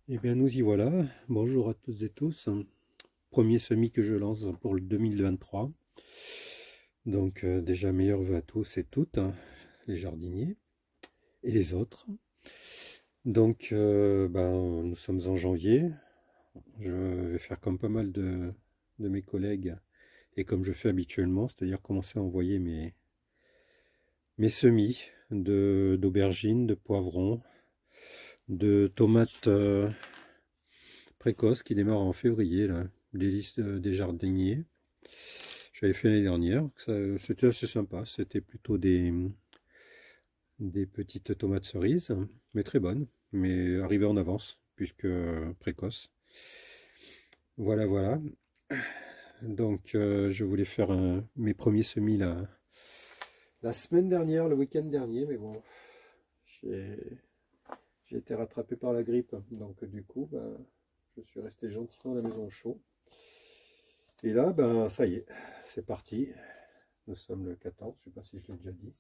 Eh bien, nous y voilà. Bonjour à toutes et tous. Premier semis que je lance pour le 2023. Donc, déjà, meilleurs vœux à tous et toutes, hein, les jardiniers et les autres. Donc, nous sommes en janvier. Je vais faire comme pas mal de mes collègues et comme je fais habituellement, c'est-à-dire commencer à envoyer mes semis d'aubergines, de poivrons, de tomates précoces qui démarrent en février, là, des listes des jardiniers. J'avais fait l'année dernière, c'était assez sympa, c'était plutôt des petites tomates cerises, mais très bonnes, mais arrivées en avance, puisque précoces. Voilà, voilà. Donc je voulais faire mes premiers semis la semaine dernière, le week-end dernier, mais bon, j'ai j'ai été rattrapé par la grippe, donc du coup, je suis resté gentiment à la maison au chaud. Et là, ça y est, c'est parti. Nous sommes le 14, je ne sais pas si je l'ai déjà dit,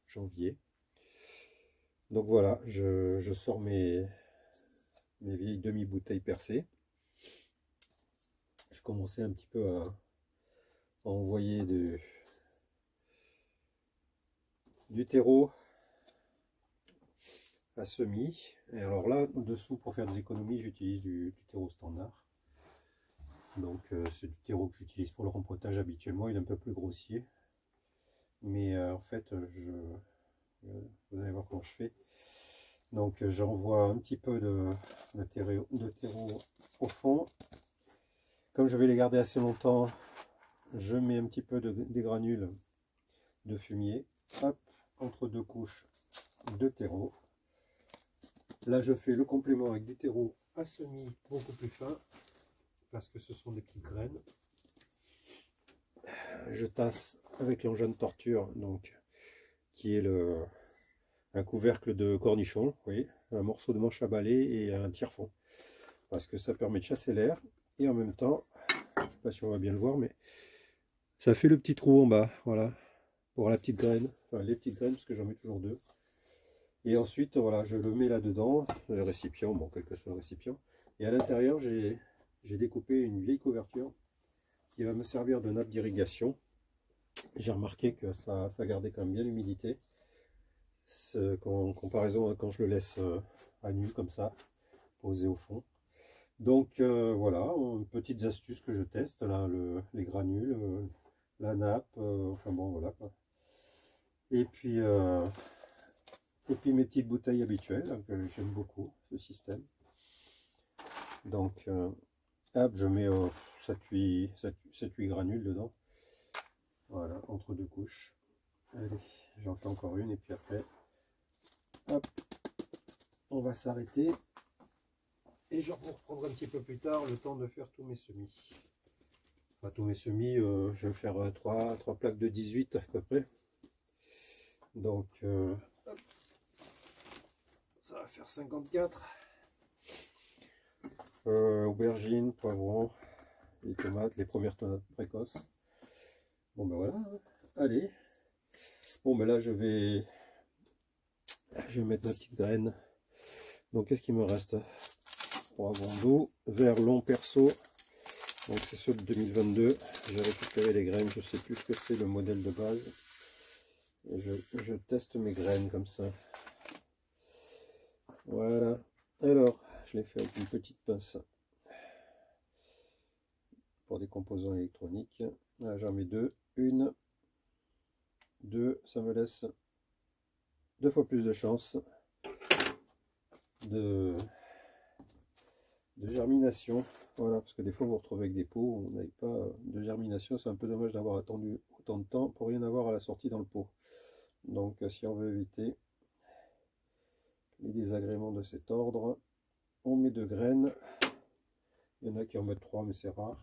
janvier. Donc voilà, je sors mes vieilles demi-bouteilles percées. Je commençais un petit peu à envoyer du terreau à semis. Et alors là, dessous, pour faire des économies, j'utilise du terreau standard. Donc c'est du terreau que j'utilise pour le rempotage habituellement. Il est un peu plus grossier. Mais en fait, vous allez voir comment je fais. Donc j'envoie un petit peu de terreau au fond. Comme je vais les garder assez longtemps, je mets un petit peu des granules de fumier. Hop, entre deux couches de terreau. Là, je fais le complément avec du terreau à semis beaucoup plus fin, parce que ce sont des petites graines. Je tasse avec l'engin de torture, donc qui est un couvercle de cornichon, oui, un morceau de manche à balai et un tire-fond, parce que ça permet de chasser l'air et en même temps, je ne sais pas si on va bien le voir, mais ça fait le petit trou en bas, voilà, pour la petite graine, enfin les petites graines, parce que j'en mets toujours deux. Et ensuite, voilà, je le mets là-dedans, le récipient, bon, quel que soit le récipient. Et à l'intérieur, j'ai découpé une vieille couverture qui va me servir de nappe d'irrigation. J'ai remarqué que ça gardait quand même bien l'humidité, en comparaison à quand je le laisse à nu comme ça, posé au fond. Donc voilà, petites astuces que je teste, là, les granules, la nappe, enfin bon, voilà quoi. Et puis mes petites bouteilles habituelles, que j'aime beaucoup ce système. Donc hop, je mets 7-8 granules dedans. Voilà, entre deux couches. Allez, j'en fais encore une et puis après, hop, on va s'arrêter. Et je vous reprendrai un petit peu plus tard le temps de faire tous mes semis. Enfin, tous mes semis, je vais faire 3 plaques de 18 à peu près. Donc, hop, ça va faire 54. Aubergines, poivrons, les tomates, les premières tomates précoces. Bon ben voilà, hein. Allez. Bon ben là je vais mettre ma petite graine. Donc qu'est-ce qu'il me reste? Poivron d'eau, vert long perso. Donc c'est ceux de 2022. J'ai récupéré les graines, je sais plus ce que c'est le modèle de base. Et je teste mes graines comme ça. Voilà. Alors, je l'ai fait avec une petite pince pour des composants électroniques. J'en mets deux. Une, deux, ça me laisse 2 fois plus de chance de germination. Voilà, parce que des fois vous vous retrouvez avec des pots où vous n'avez pas de germination. C'est un peu dommage d'avoir attendu autant de temps pour rien avoir à la sortie dans le pot. Donc si on veut éviter les désagréments de cet ordre, on met 2 graines. Il y en a qui en mettent 3, mais c'est rare.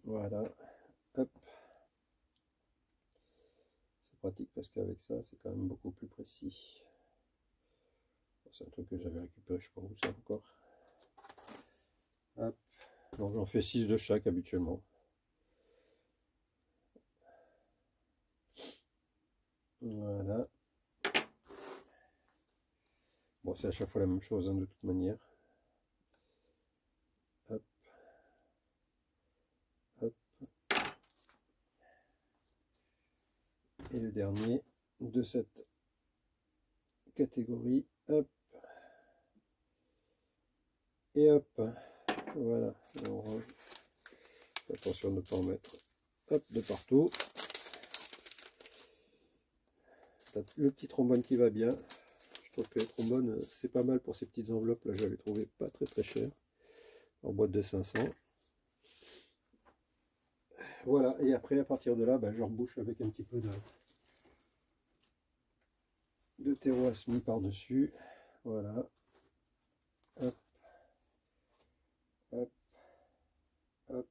Voilà, hop. C'est pratique parce qu'avec ça, c'est quand même beaucoup plus précis. C'est un truc que j'avais récupéré, je sais pas où c'est encore. Hop. Donc j'en fais 6 de chaque habituellement. Voilà. Bon, c'est à chaque fois la même chose, hein, de toute manière. Et le dernier de cette catégorie, hop, et hop, voilà, on range. Attention de ne pas en mettre, hop, de partout. Le petit trombone qui va bien. Je trouve que les trombones, c'est pas mal pour ces petites enveloppes. Là, j'avais trouvé pas très cher, en boîte de 500. Voilà, et après, à partir de là, je rebouche avec un petit peu de terreau à semis par-dessus. Voilà. Hop. Hop. Hop.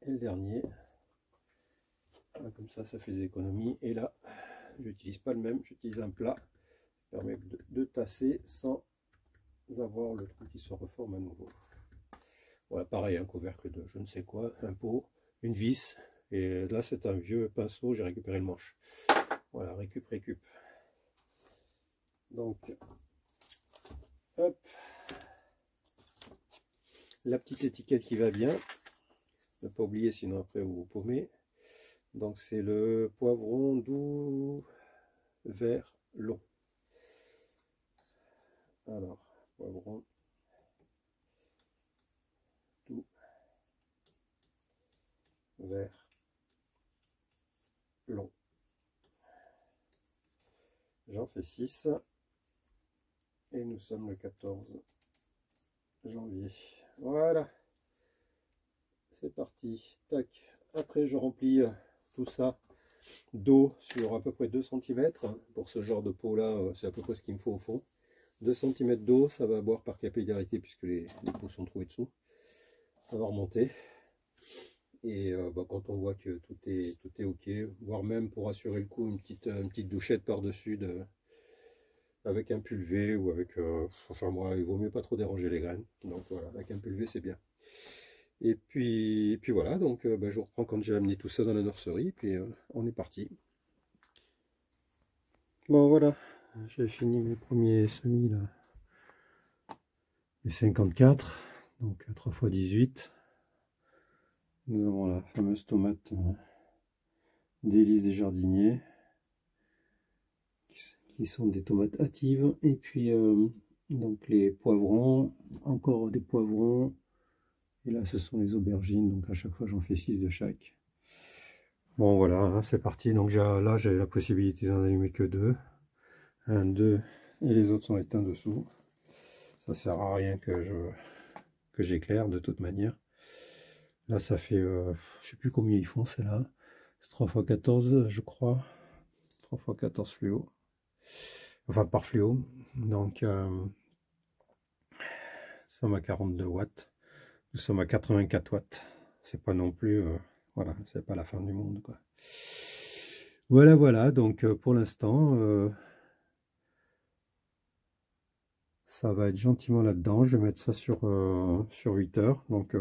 Et le dernier. Voilà, comme ça fait des économies. Et là, j'utilise pas le même, j'utilise un plat. Ça permet de tasser sans avoir le trou qui se reforme à nouveau. Voilà, pareil, un couvercle de je ne sais quoi, un pot, une vis. Et là, c'est un vieux pinceau, j'ai récupéré le manche. Voilà, récup. Donc, hop. La petite étiquette qui va bien. Ne pas oublier, sinon après vous vous paumez. Donc, c'est le poivron doux vert long. Alors, poivron doux vert long. J'en fais 6. Et nous sommes le 14 janvier. Voilà. C'est parti. Tac. Après, je remplis tout ça d'eau sur à peu près 2 cm. Pour ce genre de pot là, c'est à peu près ce qu'il me faut au fond. 2 cm d'eau, ça va boire par capillarité puisque les pots sont trouvés dessous. Ça va remonter. Et quand on voit que tout est ok, voire même pour assurer le coup, une petite douchette par-dessus avec un pulvé ou avec... enfin moi, il vaut mieux pas trop déranger les graines. Donc voilà, avec un pulvé c'est bien. Et puis voilà, donc je vous reprends quand j'ai amené tout ça dans la nurserie, puis on est parti. Bon voilà, j'ai fini mes premiers semis là. Les 54, donc 3 x 18. Nous avons la fameuse tomate d'Élise des Jardiniers, qui sont des tomates hâtives. Et puis donc les poivrons, encore des poivrons. Et là ce sont les aubergines, donc à chaque fois j'en fais 6 de chaque. Bon voilà, hein, c'est parti. Donc là j'ai la possibilité d'en allumer que 2. 1, 2, et les autres sont éteints dessous. Ça sert à rien que j'éclaire de toute manière. Là ça fait, je sais plus combien ils font, c'est là. C'est 3 x 14 je crois. 3 x 14 fluo. Enfin par fluo. Donc nous sommes à 42 watts. Nous sommes à 84 watts. C'est pas non plus, voilà, c'est pas la fin du monde quoi. Voilà, donc pour l'instant, ça va être gentiment là-dedans. Je vais mettre ça sur 8 heures, donc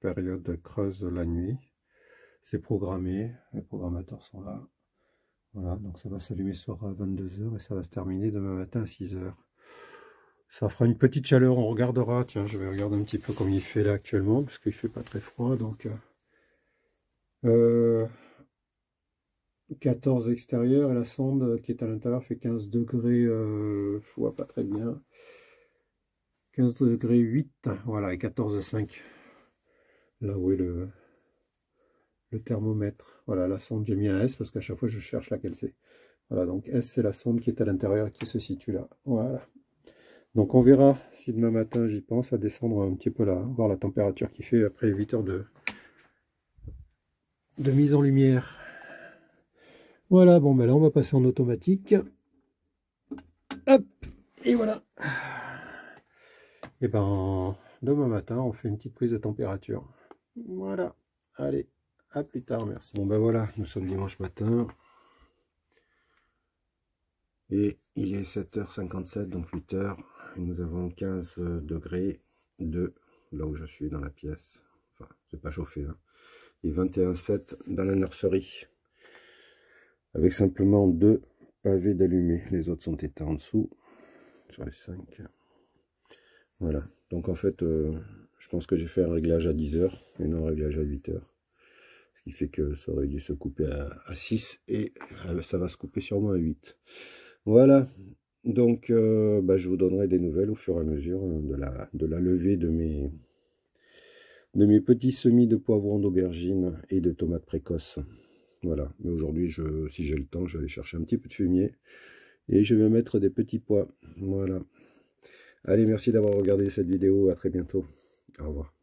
période creuse la nuit. C'est programmé, les programmateurs sont là. Voilà, donc ça va s'allumer sur 22 h et ça va se terminer demain matin à 6 h. Ça fera une petite chaleur, on regardera. Tiens, je vais regarder un petit peu comme il fait là actuellement, parce qu'il fait pas très froid. Donc 14 extérieur et la sonde qui est à l'intérieur fait 15 degrés, je vois pas très bien. 15 degrés 8, voilà, et 14,5. Là où est le thermomètre. Voilà, la sonde, j'ai mis un S parce qu'à chaque fois je cherche laquelle c'est. Voilà, donc S c'est la sonde qui est à l'intérieur qui se situe là. Voilà. Donc on verra si demain matin j'y pense à descendre un petit peu là, voir la température qu'il fait après 8 heures de mise en lumière. Voilà, bon ben là on va passer en automatique. Hop, et voilà. Et ben demain matin on fait une petite prise de température. Voilà, allez, à plus tard, merci. Bon ben voilà, nous sommes dimanche matin. Et il est 7h57, donc 8 h. Et nous avons 15 degrés de là où je suis dans la pièce. Enfin, c'est pas chauffé. Hein. Et 21,7 dans la nurserie. Avec simplement 2 pavés d'allumés. Les autres sont éteints en dessous. Sur les 5. Voilà. Donc en fait, je pense que j'ai fait un réglage à 10 h et non un réglage à 8 h. Ce qui fait que ça aurait dû se couper à 6 et ça va se couper sûrement à 8. Voilà, donc je vous donnerai des nouvelles au fur et à mesure de la levée de mes petits semis de poivrons, d'aubergines et de tomates précoces. Voilà, mais aujourd'hui, si j'ai le temps, je vais aller chercher un petit peu de fumier et je vais mettre des petits pois. Voilà. Allez, merci d'avoir regardé cette vidéo, à très bientôt. Au revoir.